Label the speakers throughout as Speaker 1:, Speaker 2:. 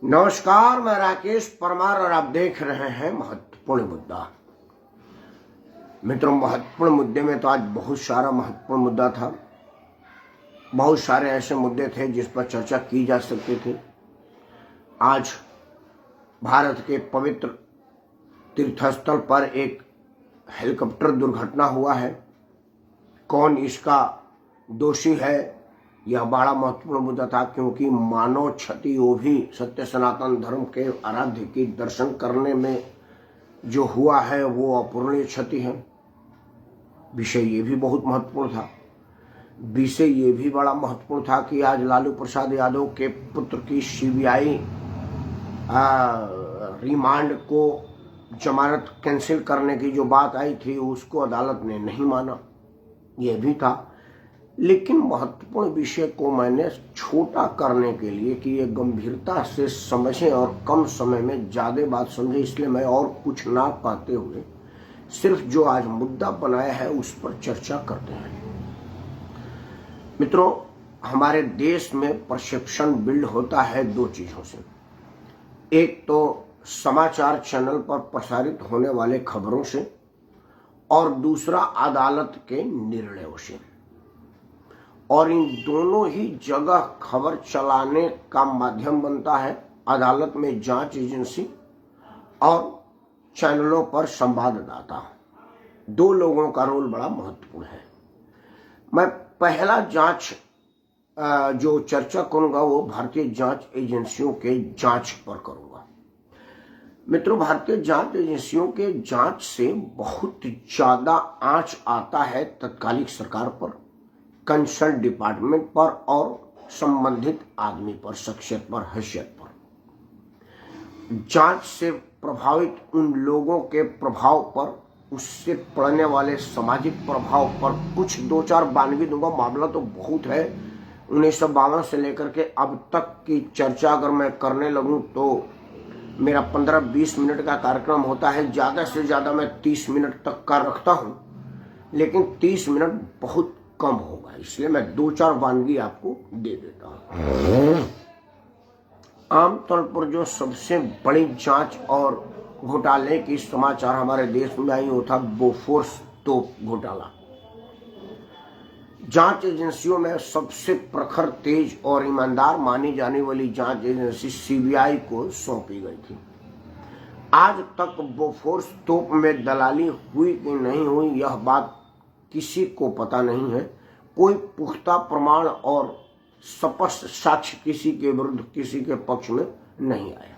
Speaker 1: नमस्कार, मैं राकेश परमार और आप देख रहे हैं महत्वपूर्ण मुद्दा। मित्रों, महत्वपूर्ण मुद्दे में तो आज बहुत सारा महत्वपूर्ण मुद्दा था। बहुत सारे ऐसे मुद्दे थे जिस पर चर्चा की जा सकती थी। आज भारत के पवित्र तीर्थस्थल पर एक हेलीकॉप्टर दुर्घटना हुआ है। कौन इसका दोषी है, यह बड़ा महत्वपूर्ण मुद्दा था, क्योंकि मानव क्षति, वो भी सत्य सनातन धर्म के आराध्य की दर्शन करने में जो हुआ है वो अपूरणीय क्षति है। विषय ये भी बहुत महत्वपूर्ण था। विषय ये भी बड़ा महत्वपूर्ण था कि आज लालू प्रसाद यादव के पुत्र की सीबीआई रिमांड को जमानत कैंसिल करने की जो बात आई थी उसको अदालत ने नहीं माना। यह भी था, लेकिन महत्वपूर्ण विषय को मैंने छोटा करने के लिए कि ये गंभीरता से समझें और कम समय में ज़्यादा बात समझें, इसलिए मैं और कुछ ना पाते हुए सिर्फ जो आज मुद्दा बनाया है उस पर चर्चा करते हैं। मित्रों, हमारे देश में परसेप्शन बिल्ड होता है दो चीज़ों से। एक तो समाचार चैनल पर प्रसारित होने वाले खबरों से और दूसरा अदालत के निर्णयों से। और इन दोनों ही जगह खबर चलाने का माध्यम बनता है अदालत में जांच एजेंसी और चैनलों पर संवाददाता। दो लोगों का रोल बड़ा महत्वपूर्ण है। मैं पहला जांच जो चर्चा करूंगा वो भारतीय जांच एजेंसियों के जांच पर करूंगा। मित्रों, भारतीय जांच एजेंसियों के जांच से बहुत ज्यादा आंच आता है तत्कालिक सरकार पर, कंसर्न डिपार्टमेंट पर और संबंधित आदमी पर, शख्सियत पर, हैसियत पर। जांच से प्रभावित उन लोगों के प्रभाव पर, उससे पड़ने वाले सामाजिक प्रभाव पर कुछ दो चार बानगी दूंगा। मामला तो बहुत है। 1952 से लेकर के अब तक की चर्चा अगर मैं करने लगूं तो मेरा 15-20 मिनट का कार्यक्रम होता है। ज़्यादा से ज़्यादा मैं 30 मिनट तक का रखता हूं, लेकिन 30 मिनट बहुत कम होगा, इसलिए मैं दो चार वानगी आपको दे देता हूं। आमतौर पर जो सबसे बड़ी जांच और घोटाले की समाचार हमारे देश में आई वो था बोफोर्स तोप घोटाला। जांच एजेंसियों में सबसे प्रखर, तेज और ईमानदार मानी जाने वाली जांच एजेंसी सीबीआई को सौंपी गई थी। आज तक बोफोर्स तोप में दलाली हुई कि नहीं हुई यह बात किसी को पता नहीं है। कोई पुख्ता प्रमाण और स्पष्ट साक्ष्य किसी के विरुद्ध, किसी के पक्ष में नहीं आया।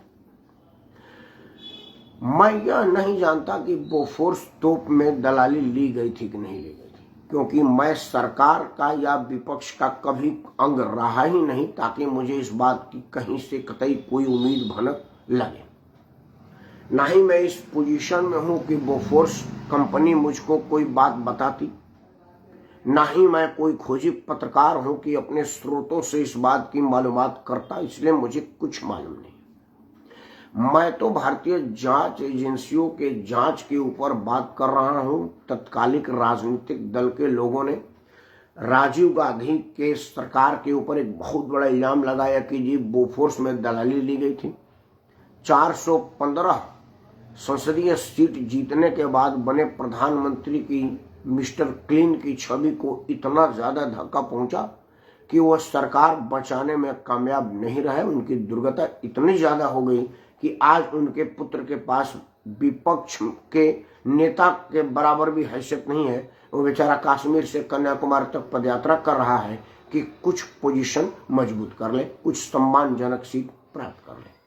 Speaker 1: मैं यह नहीं जानता कि बोफोर्स तोप में दलाली ली गई थी कि नहीं ली गई थी, क्योंकि मैं सरकार का या विपक्ष का कभी अंग रहा ही नहीं, ताकि मुझे इस बात की कहीं से कतई कोई उम्मीद भनक लगे। ना ही मैं इस पोजीशन में हूं कि बोफोर्स कंपनी मुझको कोई बात बताती, ना ही मैं कोई खोजी पत्रकार हूं कि अपने स्रोतों से इस बात की मालूमात करता, इसलिए मुझे कुछ मालूम नहीं। मैं तो भारतीय जांच एजेंसियों के जांच के ऊपर बात कर रहा हूं। तत्कालिक राजनीतिक दल के लोगों ने राजीव गांधी के सरकार के ऊपर एक बहुत बड़ा इल्जाम लगाया कि जी बोफोर्स में दलाली ली गई थी। 415 संसदीय सीट जीतने के बाद बने प्रधानमंत्री की मिस्टर क्लीन की छवि को इतना ज्यादा धक्का पहुंचा कि वह सरकार बचाने में कामयाब नहीं रहे। उनकी दुर्गति इतनी ज्यादा हो गई कि आज उनके पुत्र के पास विपक्ष के नेता के बराबर भी हैसियत नहीं है। वो बेचारा कश्मीर से कन्याकुमारी तक पदयात्रा कर रहा है कि कुछ पोजीशन मजबूत कर ले, कुछ सम्मानजनक सीट प्राप्त कर ले।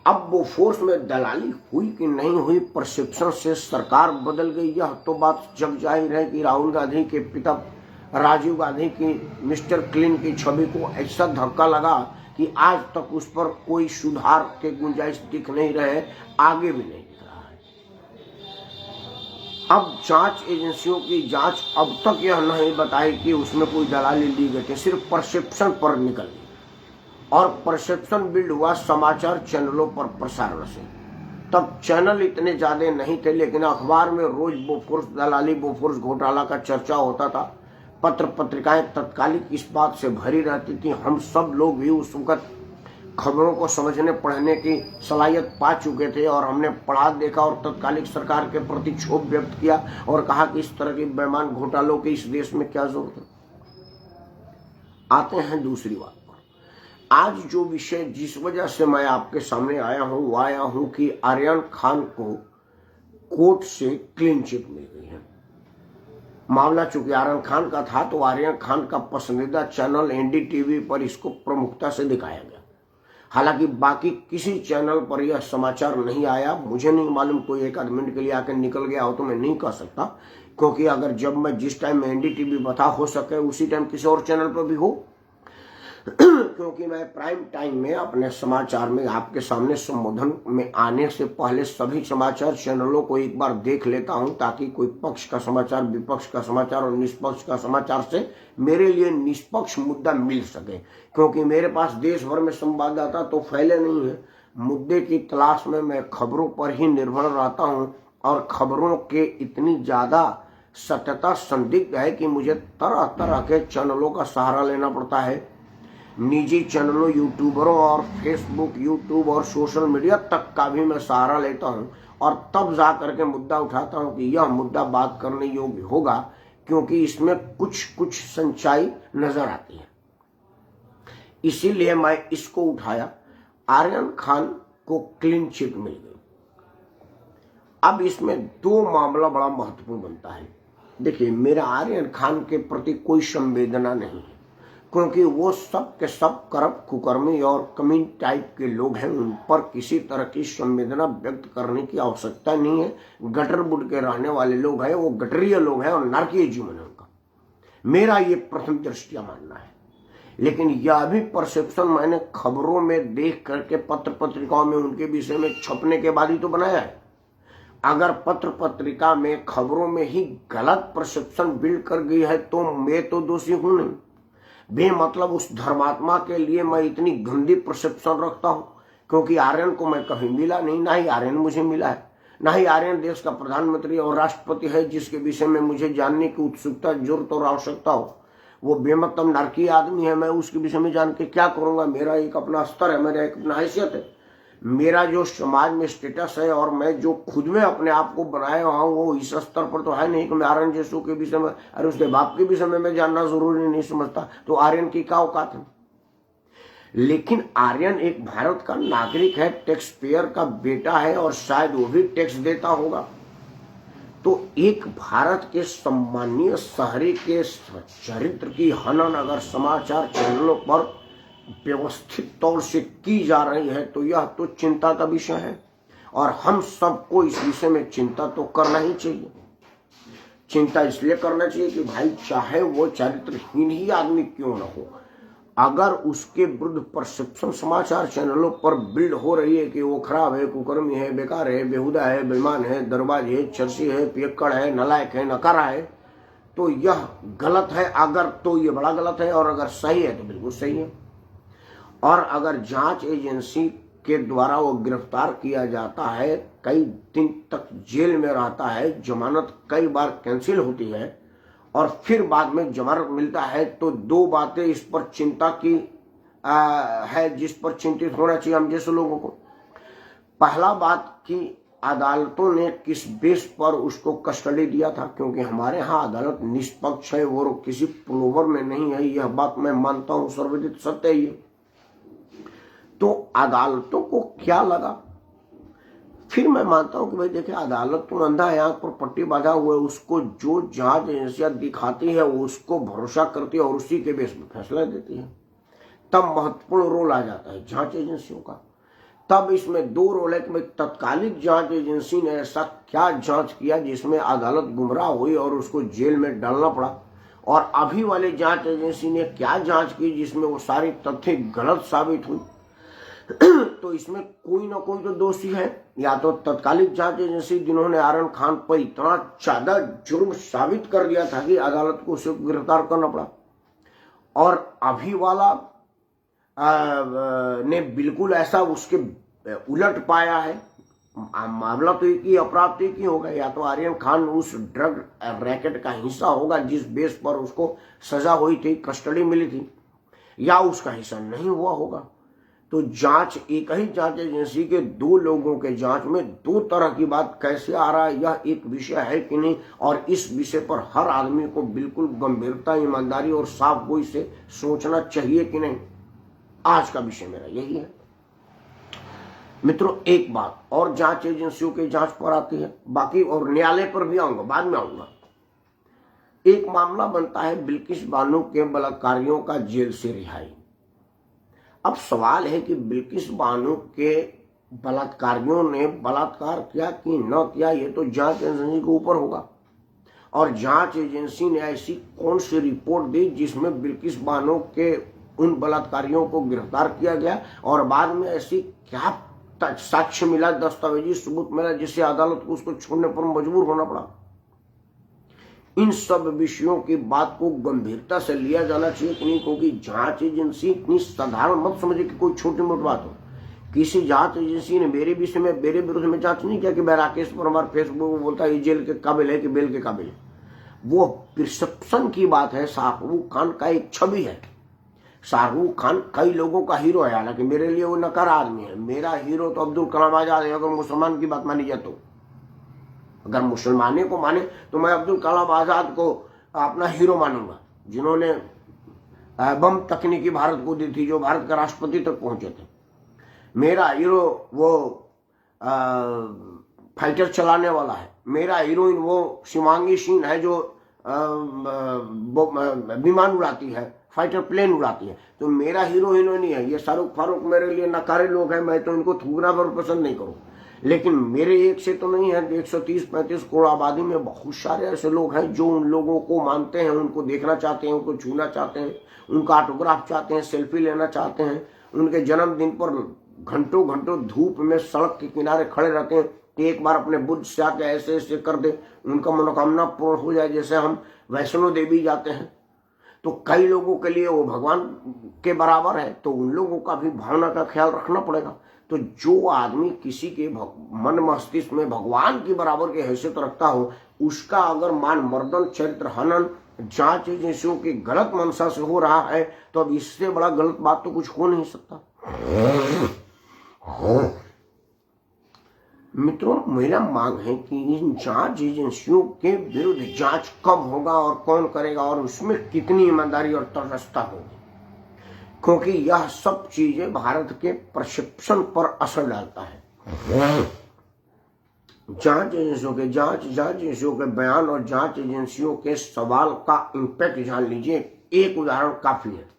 Speaker 1: अब बोफोर्स में दलाली हुई कि नहीं हुई, परसेप्शन से सरकार बदल गई, यह तो बात जग जाहिर है कि राहुल गांधी के पिता राजीव गांधी की मिस्टर क्लीन की छवि को ऐसा धक्का लगा कि आज तक उस पर कोई सुधार के गुंजाइश दिख नहीं रहे, आगे भी नहीं दिख रहा है। अब जांच एजेंसियों की जांच अब तक यह नहीं बताई कि उसमें कोई दलाली ली गई थी, सिर्फ परसेप्शन पर निकल गई। और परसेप्शन बिल्ड हुआ समाचार चैनलों पर प्रसारण से। तब चैनल इतने ज्यादा नहीं थे, लेकिन अखबार में रोज बोफोर्स दलाली, बोफोर्स घोटाला का चर्चा होता था। पत्र पत्रिकाएं तत्कालिक इस बात से भरी रहती थी। हम सब लोग भी उस वक्त खबरों को समझने पढ़ने की सलाहियत पा चुके थे और हमने पढ़ा देखा और तत्कालिक सरकार के प्रति क्षोभ व्यक्त किया और कहा कि इस तरह के बेईमान घोटालों की इस देश में क्या जरूरत है। आते हैं दूसरी बात पर। आज जो विषय जिस वजह से मैं आपके सामने आया हूं वो आया हूं कि आर्यन खान को कोर्ट से क्लीन चिट मिल गई है। मामला चूंकि आर्यन खान का था तो आर्यन खान का पसंदीदा चैनल एनडीटीवी पर इसको प्रमुखता से दिखाया गया। हालांकि बाकी किसी चैनल पर यह समाचार नहीं आया। मुझे नहीं मालूम, कोई एक आध मिनट के लिए आकर निकल गया हो तो मैं नहीं कह सकता, क्योंकि अगर जब मैं जिस टाइम में एनडीटीवी बता हो सके उसी टाइम किसी और चैनल पर भी हो क्योंकि मैं प्राइम टाइम में अपने समाचार में आपके सामने संबोधन में आने से पहले सभी समाचार चैनलों को एक बार देख लेता हूं, ताकि कोई पक्ष का समाचार, विपक्ष का समाचार और निष्पक्ष का समाचार से मेरे लिए निष्पक्ष मुद्दा मिल सके। क्योंकि मेरे पास देश भर में संवाददाता तो फैले नहीं है। मुद्दे की तलाश में मैं खबरों पर ही निर्भर रहता हूं और खबरों के इतनी ज्यादा सत्यता संदिग्ध है कि मुझे तरह तरह के चैनलों का सहारा लेना पड़ता है। निजी चैनलों, यूट्यूबरों और फेसबुक, यूट्यूब और सोशल मीडिया तक का भी मैं सहारा लेता हूं और तब जा करके मुद्दा उठाता हूं कि यह मुद्दा बात करने योग्य होगा, क्योंकि इसमें कुछ सच्चाई नजर आती है। इसीलिए मैं इसको उठाया। आर्यन खान को क्लीन चिट मिल गई। अब इसमें दो मामला बड़ा महत्वपूर्ण बनता है। देखिए, मेरा आर्यन खान के प्रति कोई संवेदना नहीं है, क्योंकि वो सब के सब करप्ट, कुकर्मी और कमीन टाइप के लोग हैं। उन पर किसी तरह की संवेदना व्यक्त करने की आवश्यकता नहीं है। गटर बुड के रहने वाले लोग हैं, वो गटरीय लोग हैं और नरकीय जीवन है उनका। मेरा ये प्रथम दृष्टिया मानना है। लेकिन यह भी परसेप्शन मैंने खबरों में देख करके पत्र पत्रिकाओं में उनके विषय में छपने के बाद ही तो बनाया है। अगर पत्र पत्रिका में खबरों में ही गलत परसेप्शन बिल्ड कर गई है तो मैं तो दोषी हूं नहीं। बेमतलब उस धर्मात्मा के लिए मैं इतनी गंदी परसेप्शन रखता हूं, क्योंकि आर्यन को मैं कहीं मिला नहीं, ना ही आर्यन मुझे मिला है, ना ही आर्यन देश का प्रधानमंत्री और राष्ट्रपति है जिसके विषय में मुझे जानने की उत्सुकता, जरूरत और आवश्यकता हो। वो बेमतलब नारकीय आदमी है, मैं उसके विषय में जान के क्या करूंगा। मेरा एक अपना स्तर है, मेरा एक अपना हैसियत है, मेरा जो समाज में स्टेटस है और मैं जो खुद में अपने आप को बनाया हुआ हूं वो इस स्तर पर तो है नहीं कि मैं आर्यन जैसू के विषय में, अरे उसके बाप के विषय में मैं जानना जरूरी नहीं समझता। तो आर्यन की क्या औकात है। लेकिन आर्यन एक भारत का नागरिक है, टैक्स पेयर का बेटा है और शायद वो भी टैक्स देता होगा। तो एक भारत के सम्मानीय शहरी के चरित्र की हनन अगर समाचार चैनलों पर व्यवस्थित तौर से की जा रही है तो यह तो चिंता का विषय है और हम सबको इस विषय में चिंता तो करना ही चाहिए। चिंता इसलिए करना चाहिए कि भाई चाहे वो चरित्रहीन ही आदमी क्यों न हो, अगर उसके विरुद्ध परसेप्शन समाचार चैनलों पर बिल्ड हो रही है कि वो खराब है, कुकर्मी है, बेकार है, बेहुदा है, बेईमान है, दरबाज है, चर्सी है, पियक्कड़ है, नालायक है, नकारा है, तो यह गलत है। अगर तो ये बड़ा गलत है और अगर सही है तो बिल्कुल सही है। और अगर जांच एजेंसी के द्वारा वो गिरफ्तार किया जाता है, कई दिन तक जेल में रहता है, जमानत कई बार कैंसिल होती है और फिर बाद में जमानत मिलता है, तो दो बातें इस पर चिंता की है जिस पर चिंतित होना चाहिए हम जैसे लोगों को। पहला बात कि अदालतों ने किस बेस पर उसको कस्टडी दिया था, क्योंकि हमारे यहाँ अदालत निष्पक्ष है, वो किसी प्रलोभन में नहीं है, यह बात मैं मानता हूँ, सर्वविदित सत्य ही है। तो अदालतों को क्या लगा, फिर मैं मानता हूं कि भाई देखिए अदालत तो अंधा आंख पर पट्टी बांधा हुआ है, उसको जो जांच एजेंसियां दिखाती है उसको भरोसा करती है और उसी के बेस में फैसला देती है। तब महत्वपूर्ण रोल आ जाता है जांच एजेंसियों का। तब इसमें दो रोल है कि तत्कालिक जांच एजेंसी ने ऐसा क्या जांच किया जिसमें अदालत गुमराह हुई और उसको जेल में डालना पड़ा, और अभी वाले जांच एजेंसी ने क्या जांच की जिसमें वो सारी तथ्य गलत साबित हुई। तो इसमें कोई ना कोई तो दोषी है, या तो तत्कालिक जांच एजेंसी जिन्होंने आर्यन खान पर इतना ज्यादा जुर्म साबित कर दिया था कि अदालत को उसे गिरफ्तार करना पड़ा, और अभी वाला ने बिल्कुल ऐसा उसके उलट पाया है। मामला तो एक ही, अपराध तो एक ही होगा, या तो आर्यन खान उस ड्रग रैकेट का हिस्सा होगा जिस बेस पर उसको सजा हुई थी, कस्टडी मिली थी, या उसका हिस्सा नहीं हुआ होगा। तो जांच, एक ही जांच एजेंसी के दो लोगों के जांच में दो तरह की बात कैसे आ रहा है, यह एक विषय है कि नहीं, और इस विषय पर हर आदमी को बिल्कुल गंभीरता, ईमानदारी और साफ गोई से सोचना चाहिए कि नहीं। आज का विषय मेरा यही है मित्रों। एक बात और जांच एजेंसियों के जांच पर आती है, बाकी और न्यायालय पर भी आऊंगा, बाद में आऊंगा। एक मामला बनता है बिल्किस बानो के बलात्कारियों का जेल से रिहाई। अब सवाल है कि बिल्किस बानो के बलात्कारियों ने बलात्कार किया कि न किया, ये तो जांच एजेंसी के ऊपर होगा। और जांच एजेंसी ने ऐसी कौन सी रिपोर्ट दी जिसमें बिल्किस बानो के उन बलात्कारियों को गिरफ्तार किया गया, और बाद में ऐसी क्या साक्ष्य मिला, दस्तावेजी सबूत मिला, जिससे अदालत को उसको छोड़ने पर मजबूर होना पड़ा। इन सब विषयों की बात को गंभीरता से लिया जाना चाहिए कि नहीं, क्योंकि जांच एजेंसी इतनी साधारण मत समझे कि कोई छोटी मोटी बात हो। किसी जांच एजेंसी ने मेरे विषय में, मेरे विरुद्ध में जांच नहीं किया कि मैं राकेश परमार फेसबुक में बोलता है ये जेल के काबिल है कि बेल के काबिल है। वो परसेप्शन की बात है। शाहरुख खान का एक छवि है। शाहरुख खान कई लोगों का हीरो है, हालांकि मेरे लिए वो नकारा आदमी है। मेरा हीरो तो अब्दुल कलाम आजाद है, अगर मुसलमान की बात मानी जाए तो। अगर मुसलमाने को माने तो मैं अब्दुल कलाम आजाद को अपना हीरो मानूंगा, जिन्होंने बम तकनीकी भारत को दी थी, जो भारत का राष्ट्रपति तक पहुंचे थे। मेरा हीरो वो फाइटर चलाने वाला है। मेरा हीरोइन वो शिवांगी सिंह है, जो विमान उड़ाती है, फाइटर प्लेन उड़ाती है। तो मेरा हीरो हीरोइन है। ये शाहरुख फारूक मेरे लिए नकारे लोग हैं, मैं तो इनको थूकना पर पसंद नहीं करूं। लेकिन मेरे एक से तो नहीं है, 130-135 करोड़ आबादी में बहुत सारे ऐसे लोग हैं जो उन लोगों को मानते हैं, उनको देखना चाहते हैं, उनको छूना चाहते हैं, उनका ऑटोग्राफ चाहते हैं, सेल्फी लेना चाहते हैं। उनके जन्मदिन पर घंटों घंटों धूप में सड़क के किनारे खड़े रहते हैं कि एक बार अपने बुद्ध से आके ऐसे ऐसे कर दे, उनका मनोकामना पूर्ण हो जाए। जैसे हम वैष्णो देवी जाते हैं तो कई लोगों के लिए वो भगवान के बराबर है, तो उन लोगों का भी भावना का ख्याल रखना पड़ेगा। तो जो आदमी किसी के मन मस्तिष्क में भगवान की बराबर की हैसियत रखता हो, उसका अगर मान मर्दन, चरित्र हनन जांच एजेंसियों की गलत मंशा से हो रहा है, तो अब इससे बड़ा गलत बात तो कुछ हो नहीं सकता। मित्रों, मेरा मांग है कि इन जांच एजेंसियों के विरुद्ध जांच कब होगा और कौन करेगा, और उसमें कितनी ईमानदारी और तटस्थता होगी, क्योंकि यह सब चीजें भारत के परसेप्शन पर असर डालता है। जांच एजेंसियों के जांच एजेंसियों के बयान और जांच एजेंसियों के सवाल का इंपैक्ट जान लीजिए। एक उदाहरण काफी है।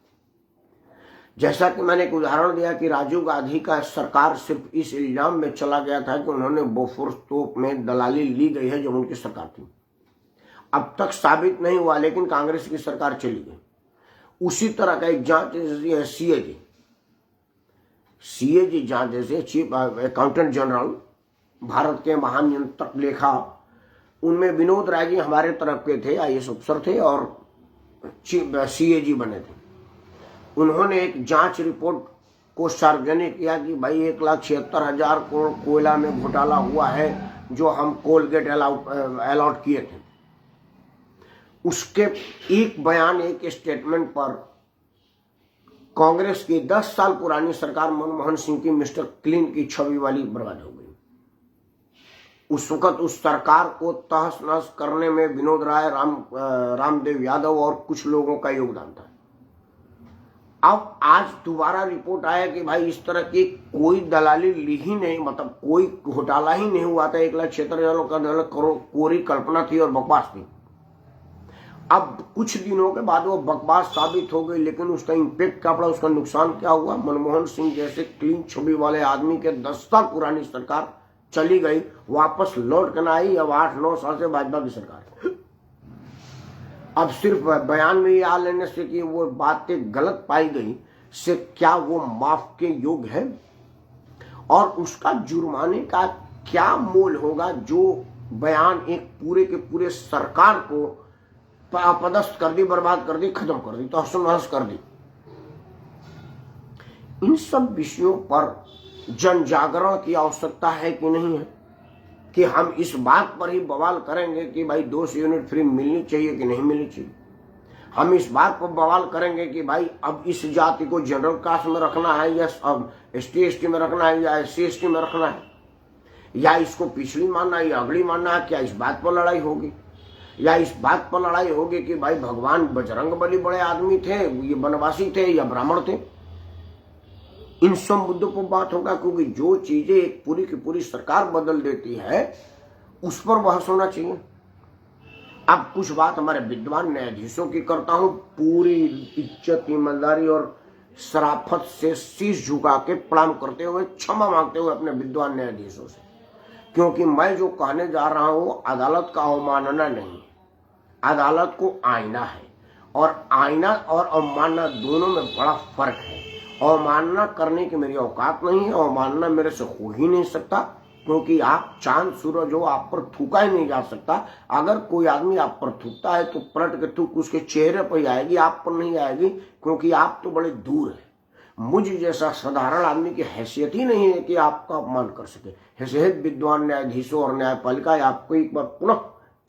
Speaker 1: जैसा कि मैंने एक उदाहरण दिया कि राजीव गांधी का सरकार सिर्फ इस इल्जाम में चला गया था कि उन्होंने बोफोर्स तोप में दलाली ली गई है जब उनकी सरकार थी। अब तक साबित नहीं हुआ, लेकिन कांग्रेस की सरकार चली गई। उसी तरह का एक जांच एजेंसी है सीएजी जांच agency, chief accountant general, Bharat के महान नियंत्रक लेखा। उनमें विनोद राय जी हमारे तरफ के थे, आईएएस अफसर थे और सीएजी बने थे। उन्होंने एक जांच रिपोर्ट को सार्वजनिक किया कि भाई 1,76,000 करोड़ कोयला में घोटाला हुआ है, जो हम कोलगेट अलॉट किए थे। उसके एक बयान, एक स्टेटमेंट पर कांग्रेस की 10 साल पुरानी सरकार मनमोहन सिंह की मिस्टर क्लीन की छवि वाली बर्बाद हो गई। उस वक्त उस सरकार को तहस नहस करने में विनोद राय, रामदेव यादव और कुछ लोगों का योगदान था। अब आज दोबारा रिपोर्ट आया कि भाई इस तरह की कोई दलाली ली ही नहीं, मतलब कोई घोटाला ही नहीं हुआ था। 1,76,000 करोड़ कोरी कल्पना थी और बकवास थी। अब कुछ दिनों के बाद वो बकवास साबित हो गई, लेकिन उसका इंपैक्ट क्या पड़ा, उसका नुकसान क्या हुआ। मनमोहन सिंह जैसे क्लीन छवि वाले आदमी के 10 साल पुरानी सरकार चली गई, वापस लौट कर आई। अब 8-9 साल से भाजपा की सरकार। अब सिर्फ बयान में ये आ लेने से कि वो बातें गलत पाई गई से क्या वो माफ के योग्य है, और उसका जुर्माने का क्या मूल्य होगा जो बयान एक पूरे के पूरे सरकार को अपदस्थ कर दी, बर्बाद कर दी, खत्म कर दी, तहस-नहस कर दी। इन सब विषयों पर जन जागरण की आवश्यकता है कि नहीं है, कि हम इस बात पर ही बवाल करेंगे कि भाई 200 यूनिट फ्री मिलनी चाहिए कि नहीं मिलनी चाहिए। हम इस बात पर बवाल करेंगे कि भाई अब इस जाति को जनरल कास्ट में रखना है या अब ST/ST में रखना है या SC/ST में रखना है, या इसको पिछड़ी मानना है या अगली मानना है। क्या इस बात पर लड़ाई होगी? या इस बात पर लड़ाई होगी कि भाई भगवान बजरंग बली बड़े आदमी थे, ये वनवासी थे या ब्राह्मण थे? इन सब मुद्दों पर बात होगा, क्योंकि जो चीजें एक पूरी की पूरी सरकार बदल देती है उस पर बहस होना चाहिए। अब कुछ बात हमारे विद्वान न्यायाधीशों की करता हूं, पूरी इज्जत, ईमानदारी और शराफत से शीश झुका के प्रणाम करते हुए, क्षमा मांगते हुए अपने विद्वान न्यायाधीशों से, क्योंकि मैं जो कहने जा रहा हूं अदालत का अवमानना नहीं, अदालत को आईना है, और आईना और अवमानना दोनों में बड़ा फर्क है। अवमानना करने की मेरी औकात नहीं है, अवमानना मेरे से हो ही नहीं सकता, क्योंकि आप चांद सूरज हो, आप पर थूका ही नहीं जा सकता। अगर कोई आदमी आप पर थूकता है तो पलट के थूक उसके चेहरे पर ही आएगी, आप पर नहीं आएगी, क्योंकि आप तो बड़े दूर है। मुझ जैसा साधारण आदमी की हैसियत ही नहीं है कि आपका अपमान कर सके। हैसियत विद्वान न्यायाधीशों और न्यायपालिका, आपको एक बार पुनः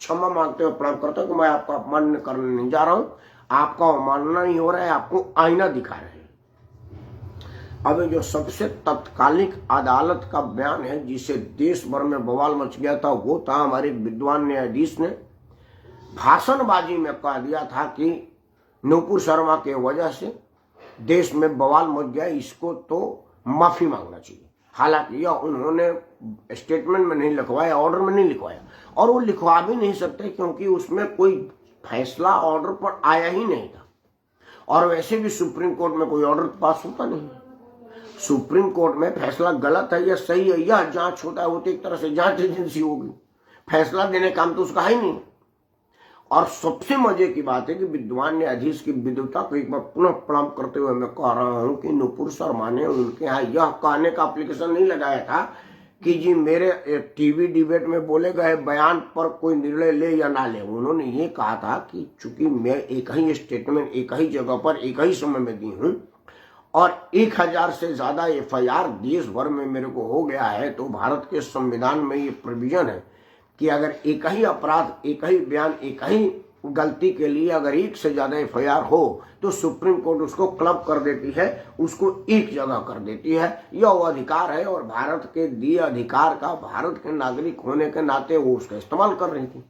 Speaker 1: क्षमा मांगते हुए प्रणाम करता हूं कि मैं आपका अपमान करने नहीं जा रहा हूं, आपका अवमानना नहीं हो रहा है, आपको आईना दिखा रहे हैं। अब जो सबसे तत्कालिक अदालत का बयान है जिसे देश भर में बवाल मच गया था, वो था हमारे विद्वान न्यायाधीश ने भाषणबाजी में कह दिया था कि नूपुर शर्मा के वजह से देश में बवाल मच गया, इसको तो माफी मांगना चाहिए। हालांकि यह उन्होंने स्टेटमेंट में नहीं लिखवाया, ऑर्डर में नहीं लिखवाया, और वो लिखवा भी नहीं सकते क्योंकि उसमें कोई फैसला ऑर्डर पर आया ही नहीं था, और वैसे भी सुप्रीम कोर्ट में कोई ऑर्डर पास होता नहीं। सुप्रीम कोर्ट में फैसला गलत है या सही है यह जांच होता है, वो तो एक तरह से जांच एजेंसी होगी, फैसला देने का काम तो उसका है ही नहीं। और सबसे मजे की बात है कि विद्वान न्यायाधीश की विद्वता को एक बार पुनः प्रणाम करते हुए मैं कह रहा हूं कि नूपुर शर्मा ने उनके यहाँ यह कहने का एप्लीकेशन नहीं लगाया था कि जी मेरे टीवी डिबेट में बोले गए बयान पर कोई निर्णय ले या ना ले। उन्होंने ये कहा था कि चूंकि मैं एक ही स्टेटमेंट एक ही जगह पर एक ही समय में दी हूं और 1000 से ज्यादा FIR देश भर में मेरे को हो गया है, तो भारत के संविधान में ये प्रोविजन है कि अगर एक ही अपराध, एक ही बयान, एक ही गलती के लिए अगर एक से ज्यादा FIR हो तो सुप्रीम कोर्ट उसको क्लब कर देती है, उसको एक जगह कर देती है। यह वो अधिकार है और भारत के दिए अधिकार का भारत के नागरिक होने के नाते वो उसका इस्तेमाल कर रही थी।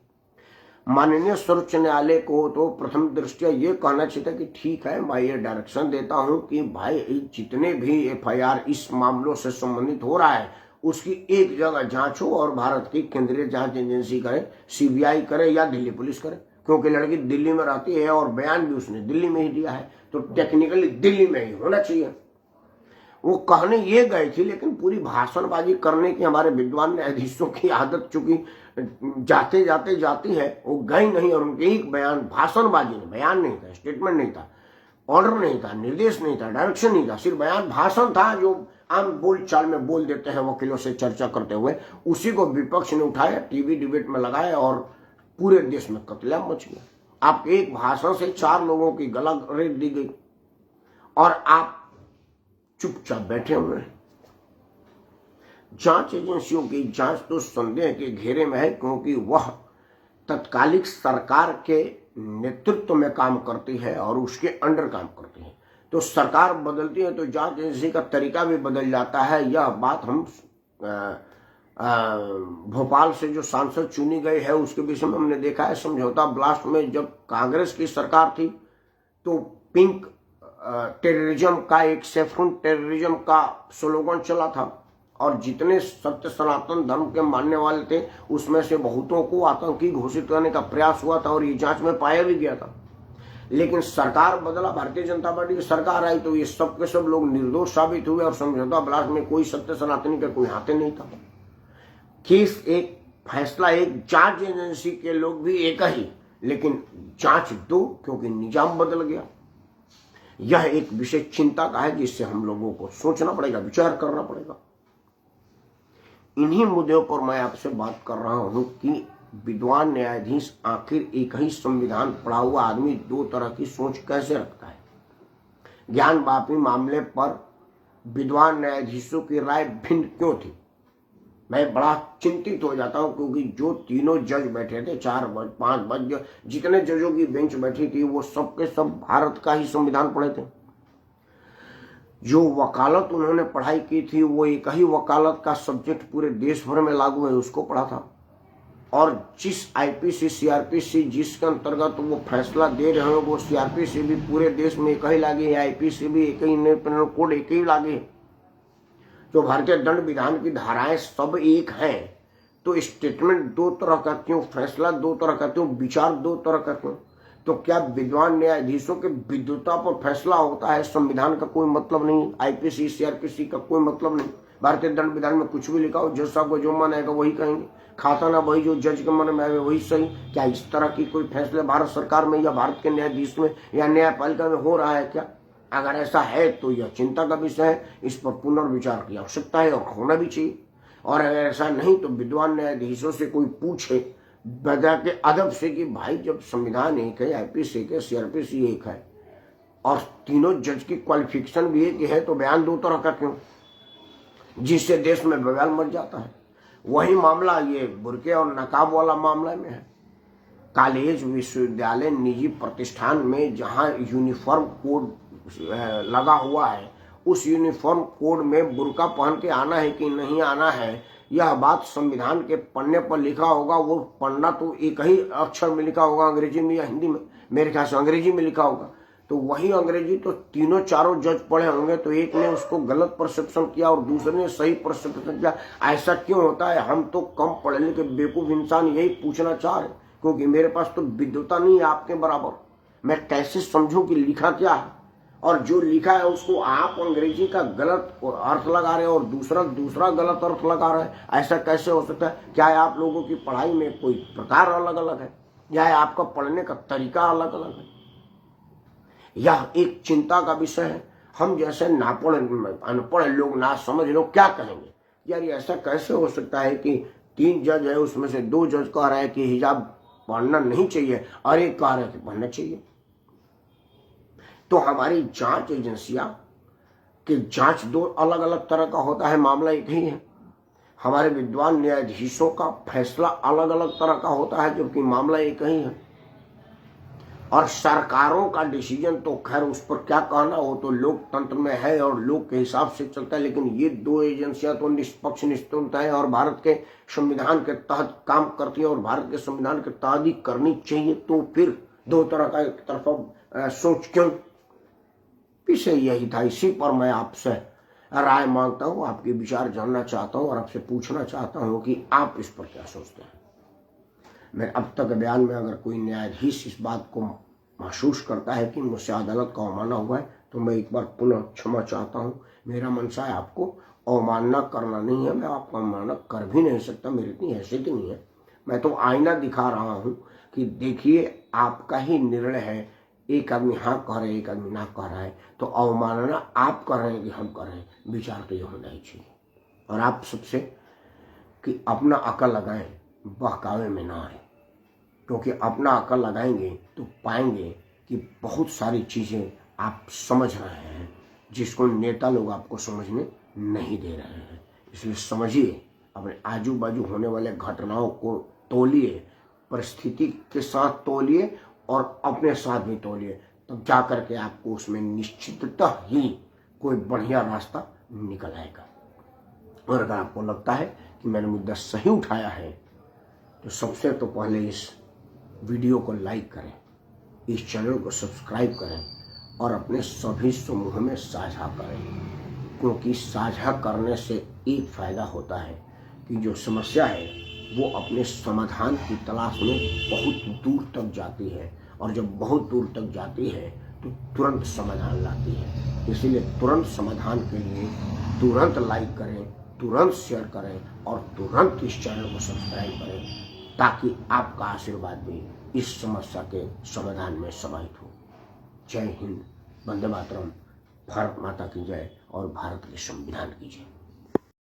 Speaker 1: माननीय सर्वोच्च न्यायालय को तो प्रथम दृष्टया ये कहना चाहिए था कि ठीक है, मैं ये डायरेक्शन देता हूं कि भाई जितने भी FIR इस मामलों से संबंधित हो रहा है उसकी एक जगह जांच हो और भारत की केंद्रीय जांच एजेंसी करे, CBI करे या दिल्ली पुलिस करे, क्योंकि लड़की दिल्ली में रहती है और बयान भी उसने दिल्ली में ही दिया है, तो टेक्निकली दिल्ली में ही होना चाहिए। वो कहने ये गए थे, लेकिन पूरी भाषणबाजी करने की हमारे विद्वान न्यायाधीशों की आदत चूंकि जाते जाते जाती है, वो गए नहीं और उनके एक बयान भाषणबाजी में, बयान नहीं था, स्टेटमेंट नहीं था, ऑर्डर नहीं था, निर्देश नहीं था, डायरेक्शन नहीं था, सिर्फ बयान भाषण था जो आम बोल चाल में बोल देते हैं वकीलों से चर्चा करते हुए। उसी को विपक्ष ने उठाया, टीवी डिबेट में लगाया और पूरे देश में कत्लेआम मच गया। आपके एक भाषण से 4 लोगों की गला रेत दी गई और आप चुपचाप बैठे हुए हैं। जांच एजेंसियों की जांच तो संदेह के घेरे में है, क्योंकि वह तत्कालिक सरकार के नेतृत्व में काम करती है और उसके अंडर काम करती है। तो सरकार बदलती है तो जांच एजेंसी का तरीका भी बदल जाता है। यह बात हम भोपाल से जो सांसद चुनी गई है उसके विषय में हमने देखा है। समझौता ब्लास्ट में जब कांग्रेस की सरकार थी तो पिंक टेररिज्म का, एक सेफ्रून टेररिज्म का स्लोगन चला था और जितने सत्य सनातन धर्म के मानने वाले थे उसमें से बहुतों को आतंकी घोषित करने का प्रयास हुआ था और ये जांच में पाया भी गया था। लेकिन सरकार बदला, भारतीय जनता पार्टी की सरकार आई तो ये सब के सब लोग निर्दोष साबित हुए और समझौता ब्लास्ट में कोई सत्य सनातनी का कोई हाथ नहीं था। केस एक, फैसला एक, जांच एजेंसी के लोग भी एक ही, लेकिन जांच 2, क्योंकि निजाम बदल गया। यह एक विषय चिंता का है जिससे हम लोगों को सोचना पड़ेगा, विचार करना पड़ेगा। इन्हीं मुद्दों पर मैं आपसे बात कर रहा हूं कि विद्वान न्यायाधीश आखिर एक ही संविधान पढ़ा हुआ आदमी 2 तरह की सोच कैसे रखता है। ज्ञान वापी मामले पर विद्वान न्यायाधीशों की राय भिन्न क्यों थी? मैं बड़ा चिंतित हो जाता हूं, क्योंकि जो तीनों जज बैठे थे, 4 बज 5 बज जितने जजों की बेंच बैठी थी, वो सबके सब भारत का ही संविधान पढ़े थे। जो वकालत उन्होंने पढ़ाई की थी, वो एक ही वकालत का सब्जेक्ट पूरे देश भर में लागू है, उसको पढ़ा था। और जिस आईपीसी सीआरपीसी जिसके अंतर्गत वो फैसला दे रहे हैं, वो सीआरपीसी भी पूरे देश में एक ही लागू है, आईपीसी भी एक ही, पेनल कोड एक ही लागू है। जो भारतीय दंड विधान की धाराएं सब एक हैं, तो स्टेटमेंट दो तरह का क्यों, फैसला दो तरह का क्यों, विचार दो तरह का क्यों? तो क्या विद्वान न्यायाधीशों के विद्वता पर फैसला होता है? संविधान का कोई मतलब नहीं, आईपीसी सीआरपीसी का कोई मतलब नहीं। भारतीय दंड विधान में कुछ भी लिखा हो, जज साहब को जो मन आएगा वही कहेंगे, खाता ना वही जो जज के मन में आए वही सही। क्या इस तरह की कोई फैसले भारत सरकार में या भारत के न्यायाधीश में या न्यायपालिका में हो रहा है क्या? अगर ऐसा है तो यह चिंता का विषय है, इस पर पुनर्विचार की आवश्यकता है और होना भी चाहिए। और अगर ऐसा नहीं तो विद्वान न्यायाधीशों से कोई पूछे बजा के अदब से कि भाई, जब संविधान एक है, आईपीसी एक है, सीआरपीसी एक है, और तीनों जज की क्वालिफिकेशन भी एक है, तो बयान दो तरह का क्यों, जिससे देश में बवाल मच जाता है। वही मामला ये बुर्के और नकाब वाला मामला में है। कॉलेज, विश्वविद्यालय, निजी प्रतिष्ठान में जहां यूनिफॉर्म कोड लगा हुआ है, उस यूनिफॉर्म कोड में बुर्का पहन के आना है कि नहीं आना है, यह बात संविधान के पन्ने पर लिखा होगा। वो पन्ना तो एक ही अक्षर में लिखा होगा, अंग्रेजी में या हिंदी में, मेरे ख्याल से अंग्रेजी में लिखा होगा। तो वही अंग्रेजी तो तीनों चारों जज पढ़े होंगे, तो एक ने उसको गलत परसेप्शन किया और दूसरे ने सही परसेप्शन किया। ऐसा क्यों होता है? हम तो कम पढ़े लिखे बेवकूफ इंसान यही पूछना चाह रहे, क्योंकि मेरे पास तो विद्वता नहीं है आपके बराबर। मैं कैसे समझूं कि लिखा क्या है, और जो लिखा है उसको आप अंग्रेजी का गलत अर्थ लगा रहे हो और दूसरा गलत अर्थ लगा रहे हैं। ऐसा कैसे हो सकता है? क्या है आप लोगों की पढ़ाई में कोई प्रकार अलग अलग है, या आपका पढ़ने का तरीका अलग अलग है? यह एक चिंता का विषय है। हम जैसे नापढ़ अनपढ़ लोग, ना समझ लोग क्या कहेंगे, यार ऐसा कैसे हो सकता है कि 3 जज है, उसमें से 2 जज कह रहे हैं कि हिजाब पढ़ना नहीं चाहिए और एक कह रहे हैं कि पढ़ना चाहिए। तो हमारी जांच एजेंसियां कि जांच 2 अलग अलग तरह का होता है, मामला एक ही है। हमारे विद्वान न्यायाधीशों का फैसला अलग अलग तरह का होता है, जबकि मामला एक ही है। और सरकारों का डिसीजन तो खैर उस पर क्या कहना, वो तो लोकतंत्र में है और लोग के हिसाब से चलता है। लेकिन ये 2 एजेंसियां तो निष्पक्ष निष्ठुर है और भारत के संविधान के तहत काम करती है और भारत के संविधान के तहत ही करनी चाहिए। तो फिर 2 तरह का एक तरफा सोच क्यों? विषय यही था। इसी पर मैं आपसे राय मांगता हूं, आपके विचार जानना चाहता हूं और आपसे पूछना चाहता हूं कि आप इस पर क्या सोचते हैं। मैं अब तक बयान में अगर कोई न्यायाधीश इस बात को महसूस करता है कि मुझसे अदालत का अवमानना हुआ है, तो मैं एक बार पुनः क्षमा चाहता हूं। मेरा मनसा है आपको अवमानना करना नहीं है, मैं आपको अवमानना कर भी नहीं सकता, मेरी इतनी हैसियत नहीं है। मैं तो आईना दिखा रहा हूं कि देखिए आपका ही निर्णय है, एक आदमी हाँ कह रहे, एक आदमी ना कह रहा है, तो अवमानना आप कर रहे हैं कि हम कर रहे हैं? विचार तो ये होना ही चाहिए। और आप सबसे कि अपना अकल लगाएं, बहकावे में ना आए, क्योंकि अपना अकल लगाएंगे तो पाएंगे कि बहुत सारी चीजें आप समझ रहे हैं जिसको नेता लोग आपको समझने नहीं दे रहे हैं। इसलिए समझिए, अपने आजू बाजू होने वाले घटनाओं को तोलिए, परिस्थिति के साथ तोलिए और अपने साथ भी तोलिए, तब जा करके आपको उसमें निश्चिततः ही कोई बढ़िया रास्ता निकल आएगा। और अगर आपको लगता है कि मैंने मुद्दा सही उठाया है, तो सबसे तो पहले इस वीडियो को लाइक करें, इस चैनल को सब्सक्राइब करें और अपने सभी समूह में साझा करें, क्योंकि साझा करने से एक फायदा होता है कि जो समस्या है वो अपने समाधान की तलाश में बहुत दूर तक जाती है, और जब बहुत दूर तक जाती है तो तुरंत समाधान लाती है। इसीलिए तुरंत समाधान के लिए तुरंत लाइक करें, तुरंत शेयर करें और तुरंत इस चैनल को सब्सक्राइब करें, ताकि आपका आशीर्वाद भी इस समस्या के समाधान में समाहित हो। जय हिंद, वंदे मातरम, भारत माता की जय और भारत के संविधान की जय।